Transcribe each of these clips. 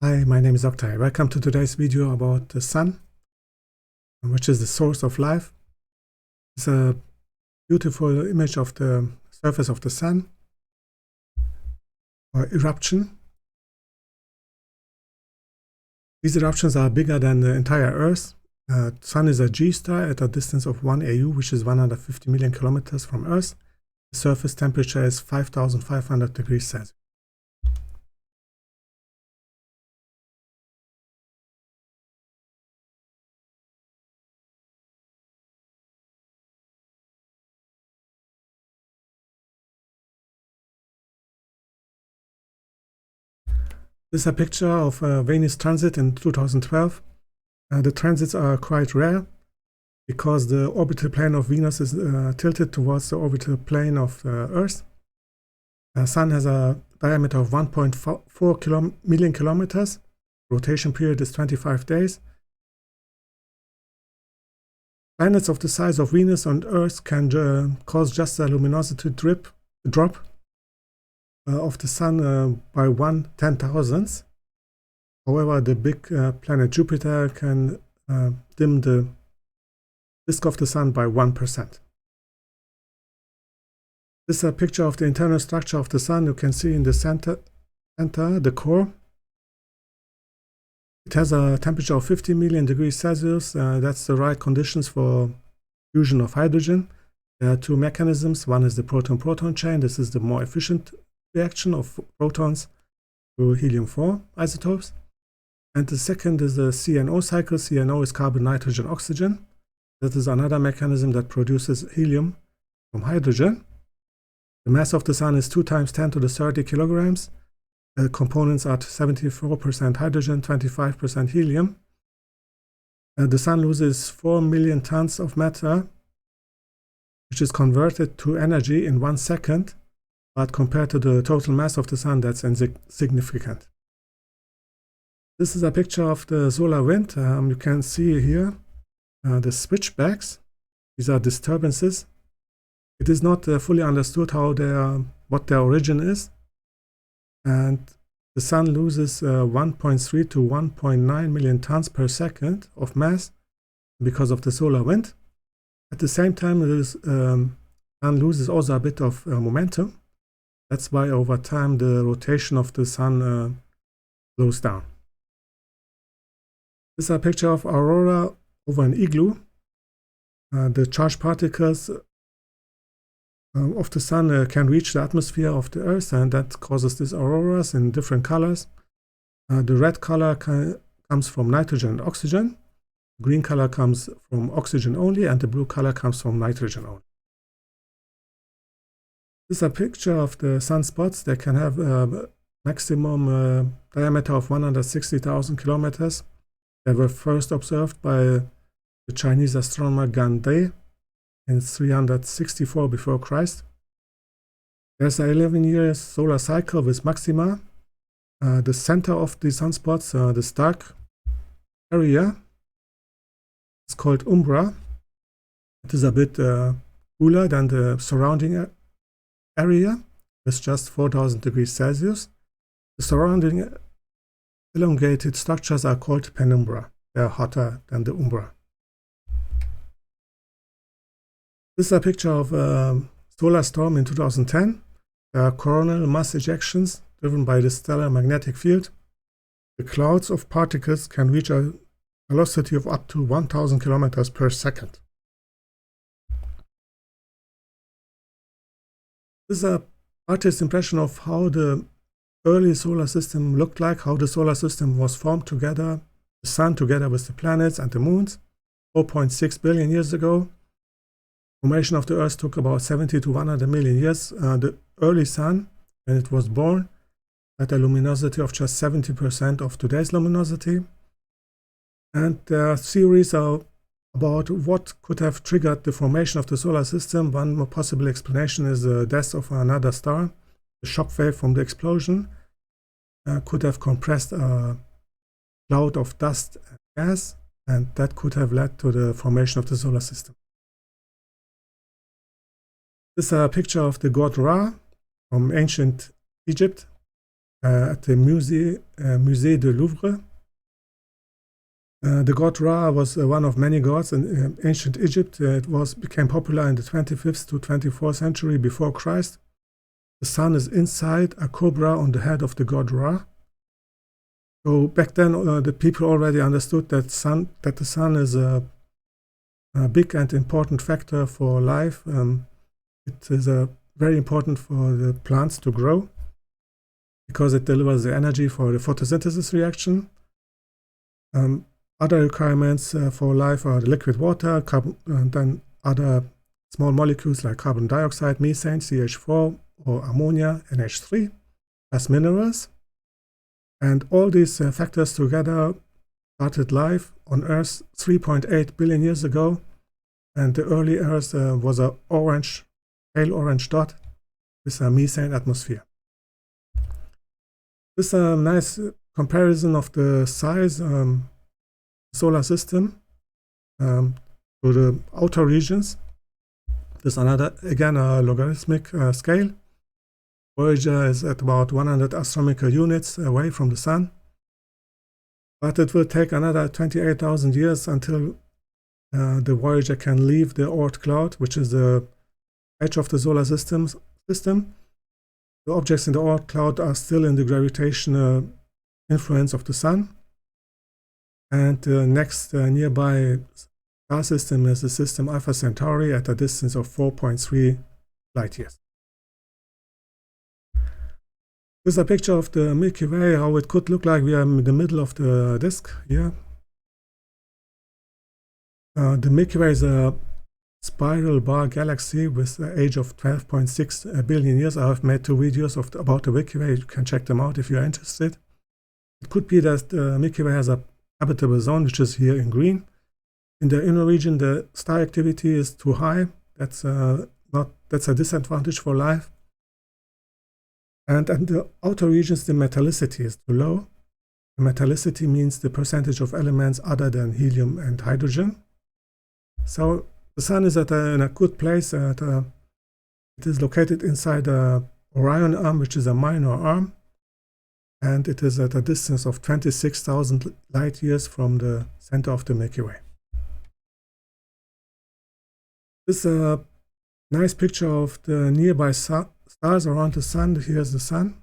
Hi, my name is Oktay. Welcome to today's video about the Sun, which is the source of life. It's a beautiful image of the surface of the Sun, or eruption. These eruptions are bigger than the entire Earth. Sun is a G-star at a distance of 1 AU, which is 150 million kilometers from Earth. The surface temperature is 5,500 degrees Celsius. This is a picture of Venus transit in 2012. The transits are quite rare because the orbital plane of Venus is tilted towards the orbital plane of Earth. The Sun has a diameter of 1.4 million kilometers. Rotation period is 25 days. Planets of the size of Venus and Earth can cause just a luminosity drop of the Sun by 1/10,000th. However, the big planet Jupiter can dim the disk of the Sun by 1%. This is a picture of the internal structure of the Sun. You can see in the center the core. It has a temperature of 50 million degrees Celsius. That's the right conditions for fusion of hydrogen. There are two mechanisms. One is the proton-proton chain. This is the more efficient reaction of protons to helium-4 isotopes. And the second is the CNO cycle. CNO is carbon, nitrogen, oxygen. That is another mechanism that produces helium from hydrogen. The mass of the Sun is 2 × 10⁻30 kilograms. The components are 74% hydrogen, 25% helium. The Sun loses 4 million tons of matter, which is converted to energy in 1 second. But compared to the total mass of the Sun, that's insignificant. This is a picture of the solar wind. You can see here the switchbacks. These are disturbances. It is not fully understood what their origin is. And the Sun loses 1.3 to 1.9 million tons per second of mass because of the solar wind. At the same time, the Sun loses also a bit of momentum. That's why over time the rotation of the Sun slows down. This is a picture of Aurora over an igloo. The charged particles of the Sun can reach the atmosphere of the Earth, and that causes these auroras in different colors. The red color comes from nitrogen and oxygen. The green color comes from oxygen only, and the blue color comes from nitrogen only. This is a picture of the sunspots. They can have a maximum diameter of 160,000 kilometers. They were first observed by the Chinese astronomer Gan Dai in 364 before Christ. There's an 11-year solar cycle with maxima. The center of the sunspots, this dark area, is called Umbra. It is a bit cooler than the surrounding area. It's just 4,000 degrees Celsius. The surrounding elongated structures are called Penumbra. They are hotter than the Umbra. This is a picture of a solar storm in 2010. There are coronal mass ejections driven by the stellar magnetic field. The clouds of particles can reach a velocity of up to 1,000 kilometers per second. This is a artist's impression of how the early solar system looked like, how the solar system was formed together, the Sun together with the planets and the moons, 4.6 billion years ago. Formation of the Earth took about 70 to 100 million years. The early Sun, when it was born, had a luminosity of just 70% of today's luminosity. And there are theories about what could have triggered the formation of the solar system. One more possible explanation is the death of another star. The shock wave from the explosion could have compressed a cloud of dust and gas, and that could have led to the formation of the solar system. This is a picture of the god Ra from ancient Egypt. at the Musée du Louvre. The god Ra was one of many gods in ancient Egypt. It became popular in the 25th to 24th century before Christ. The sun is inside a cobra on the head of the god Ra. So back then, the people already understood that the sun is a big and important factor for life. It is very important for the plants to grow because it delivers the energy for the photosynthesis reaction. Other requirements for life are the liquid water, and then other small molecules like carbon dioxide, methane, CH4, or ammonia, NH3, plus minerals. And all these factors together started life on Earth 3.8 billion years ago. And the early Earth was a pale orange dot with a methane atmosphere. This is a nice comparison of the size solar system to the outer regions. This is again a logarithmic scale. Voyager is at about 100 astronomical units away from the Sun, but it will take another 28,000 years until the Voyager can leave the Oort cloud, which is the edge of the solar system. The objects in the Oort cloud are still in the gravitational influence of the Sun. And the next nearby star system is the system Alpha Centauri at a distance of 4.3 light years. This is a picture of the Milky Way, how it could look like. We are in the middle of the disk here. The Milky Way is a spiral bar galaxy with an age of 12.6 billion years. I have made 2 videos about the Milky Way. You can check them out if you are interested. It could be that the Milky Way has a habitable zone, which is here in green. In the inner region, the star activity is too high. That's a disadvantage for life. And in the outer regions, the metallicity is too low. The metallicity means the percentage of elements other than helium and hydrogen. So the Sun is in a good place. It is located inside the Orion arm, which is a minor arm. And it is at a distance of 26,000 light years from the center of the Milky Way. This is a nice picture of the nearby stars around the Sun. Here's the Sun.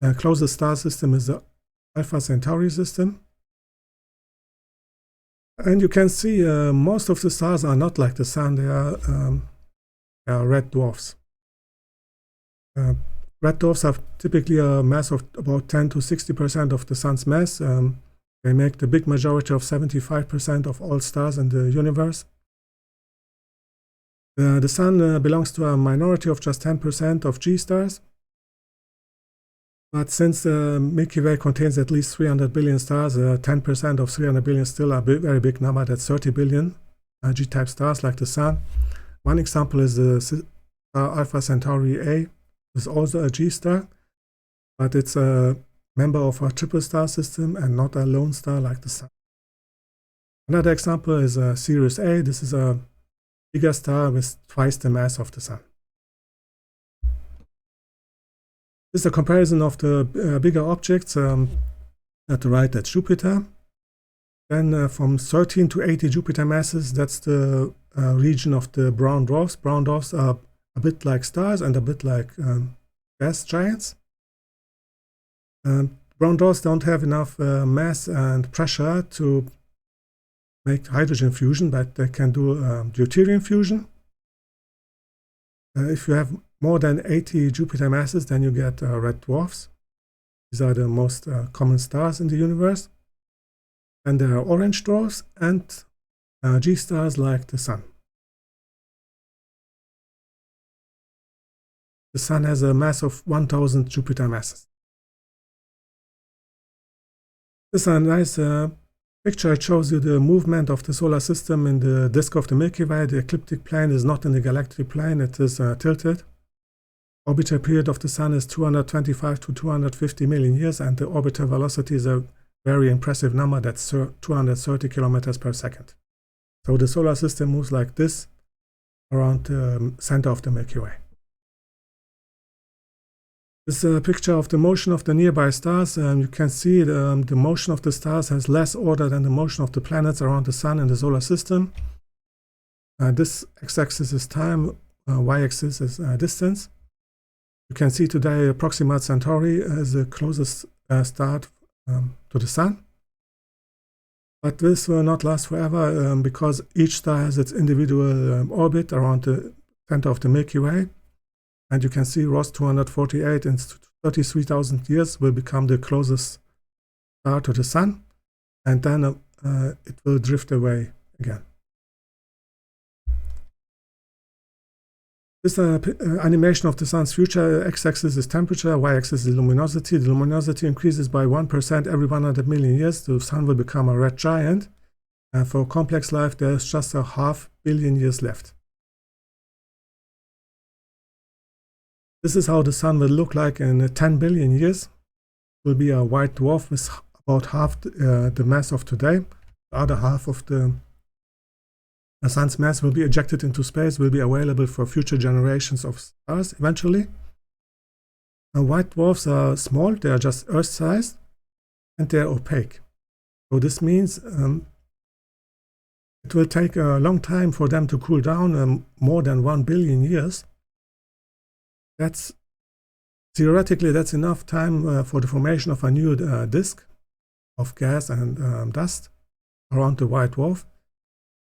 The closest star system is the Alpha Centauri system. And you can see most of the stars are not like the Sun. They are red dwarfs. Red dwarfs have typically a mass of about 10 to 60% of the Sun's mass. They make the big majority of 75% of all stars in the universe. The Sun belongs to a minority of just 10% of G stars. But since the Milky Way contains at least 300 billion stars, 10% of 300 billion is still a very big number. That's 30 billion G-type stars like the Sun. One example is the star Alpha Centauri A. It's also a G star, but it's a member of a triple star system and not a lone star like the Sun. Another example is Sirius A. This is a bigger star with twice the mass of the Sun. This is a comparison of the bigger objects. At the right, that's Jupiter. Then from 13 to 80 Jupiter masses, that's the region of the brown dwarfs. Brown dwarfs are a bit like stars and a bit like gas giants. Brown dwarfs don't have enough mass and pressure to make hydrogen fusion, but they can do deuterium fusion. If you have more than 80 Jupiter masses, then you get red dwarfs. These are the most common stars in the universe. And there are orange dwarfs and G stars like the Sun. The Sun has a mass of 1,000 Jupiter masses. This is a nice picture. It shows you the movement of the solar system in the disk of the Milky Way. The ecliptic plane is not in the galactic plane. It is tilted. Orbital period of the Sun is 225 to 250 million years, and the orbital velocity is a very impressive number. That's 230 kilometers per second. So the solar system moves like this around the center of the Milky Way. This is a picture of the motion of the nearby stars. You can see the motion of the stars has less order than the motion of the planets around the sun in the solar system. This x-axis is time, y-axis is distance. You can see today Proxima Centauri as the closest star to the sun. But this will not last forever because each star has its individual orbit around the center of the Milky Way. And you can see Ross 248 in 33,000 years will become the closest star to the sun. And then it will drift away again. This animation of the sun's future. X-axis is temperature, y-axis is luminosity. The luminosity increases by 1% every 100 million years. The sun will become a red giant. And for complex life, there's just a 500 million years left. This is how the sun will look like in 10 billion years. It will be a white dwarf with about half the mass of today. The other half of the sun's mass will be ejected into space, will be available for future generations of stars eventually. White dwarfs are small, they are just Earth-sized, and they are opaque. So this means it will take a long time for them to cool down, more than 1 billion years. That's theoretically that's enough time for the formation of a new disk of gas and dust around the white dwarf.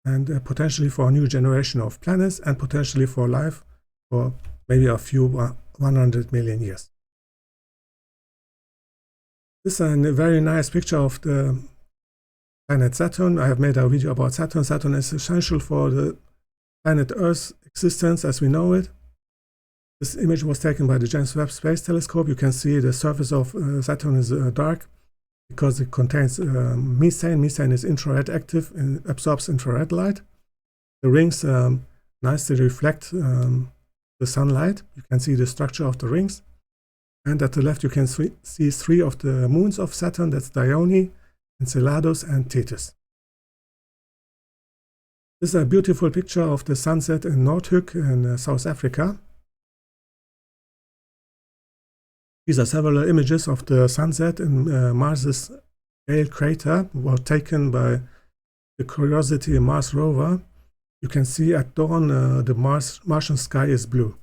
And potentially for a new generation of planets, and potentially for life for maybe a few 100 million years. This is a very nice picture of the planet Saturn. I have made a video about Saturn. Saturn is essential for the planet Earth's existence as we know it. This image was taken by the James Webb Space Telescope. You can see the surface of Saturn is dark, because it contains methane. Methane is infrared active and absorbs infrared light. The rings nicely reflect the sunlight. You can see the structure of the rings. And at the left you can see 3 of the moons of Saturn. That's Dione, Enceladus, and Tethys. This is a beautiful picture of the sunset in Noordhoek in South Africa. These are several images of the sunset in Mars's Gale crater, were taken by the Curiosity Mars rover. You can see at dawn the Martian sky is blue.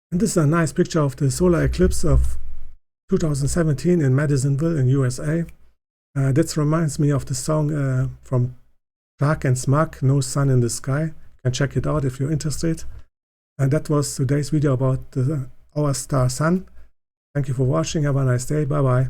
And this is a nice picture of the solar eclipse of 2017 in Madisonville in USA. That reminds me of the song from Clark and Smug, No Sun in the Sky. You can check it out if you're interested. And that was today's video about our star Sun. Thank you for watching. Have a nice day. Bye bye.